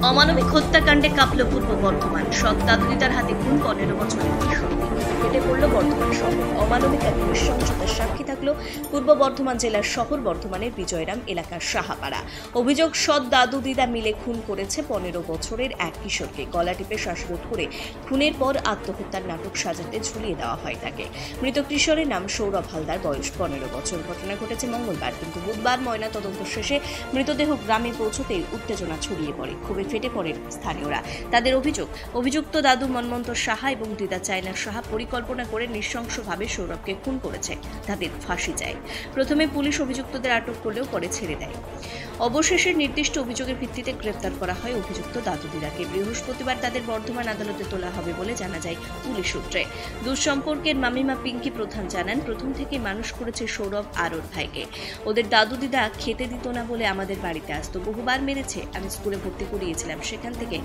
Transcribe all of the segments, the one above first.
অমানবিক হত্যাকাণ্ডে কাঁপল পূর্ব বর্ধমান। সৎ দাদুদিদার হাতে খুন 15 বছরের কিশোর। কেটে পড়ল বর্ধমান শহর। অমানবিক এক নৃশংসতার সাক্ষী থাকলো পূর্ব বর্ধমান জেলার শহর বর্ধমানের বিজয়রাম এলাকার সাহাপাড়া। অভিযোগ, সৎ দাদু দিদা মিলে খুন করেছে 15 বছরের এক কিশোরকে। গলা টিপে শ্বাসরোধ করে খুনের পর আত্মহত্যার নাটক সাজাতে ঝুলিয়ে দেওয়া হয় তাকে। মৃত কিশোরের নাম সৌরভ হালদার, বয়স 15 বছর। ঘটনা ঘটেছে মঙ্গলবার, কিন্তু বুধবার ময়না তদন্ত শেষে মৃতদেহ গ্রামে পৌঁছতেই উত্তেজনা ছড়িয়ে পড়ে। ক্ষোভে ফেটে পড়েন স্থানীয়রা। তাদের অভিযুক্ত দাদু মনমন্ত সাহা এবং দিদা চায়না সাহা পরিকল্পনা করে নৃশংসভাবে সৌরভকে খুন করেছে। তাদের ফাঁসি চাই। প্রথমে পুলিশ অভিযুক্তদের আটক করলেও পরে ছেড়ে দেয়। অবশেষে নির্দিষ্ট অভিযোগের ভিত্তিতে গ্রেপ্তার করা হয় অভিযুক্ত দাদু দিদাকে। বৃহস্পতিবার তাদের বর্ধমান আদালতে তোলা হবে বলে জানা যায় পুলিশ সূত্রে। দুঃসম্পর্কের মামিমা পিঙ্কি প্রধান জানান, প্রথম থেকে মানুষ করেছে সৌরভ আর ওর ভাইকে। ওদের দাদু দিদা খেতে দিত না বলে আমাদের বাড়িতে আসতো, বহুবার মেরেছে। আমি স্কুলে ভর্তি করিয়েছিলাম, সেখান থেকে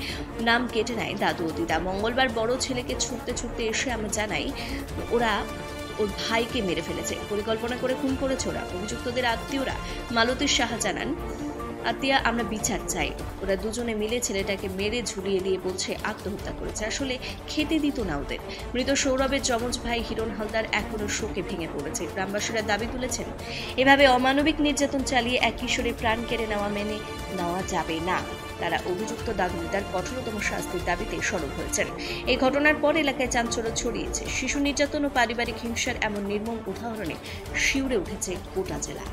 নাম কেটে নেয় দাদু ও দিদা। মঙ্গলবার বড় ছেলেকে ছুটতে এসে আমরা জানাই ওরা ওর ভাইকে মেরে ফেলেছে, পরিকল্পনা করে খুন করেছে ওরা। অভিযুক্তদের আত্মীয়রা মালতী সাহা জানান, আমরা বিচার চাই। ওরা দুজনে মিলে ছেলেটাকে মেরে ঝুলিয়ে দিয়ে বলছে আত্মহত্যা করেছে, আসলে খেতে দিত না ওদের। মৃত সৌরভের যমজ ভাই হিরণ হালদার এখনো শোকে ভেঙে পড়েছে। গ্রামবাসীরা দাবি তুলেছেন, এভাবে অমানবিক নির্যাতন চালিয়ে এক কিশোরের প্রাণ কেড়ে নেওয়া মেনে নেওয়া যাবে না। তারা অভিযুক্ত দাদু দিদার কঠোরতম শাস্তির দাবিতে সরব হয়েছেন। এই ঘটনার পর এলাকায় চাঞ্চল্য ছড়িয়েছে। শিশু নির্যাতন ও পারিবারিক হিংসার এমন নির্মম উদাহরণে শিউরে উঠেছে গোটা জেলা।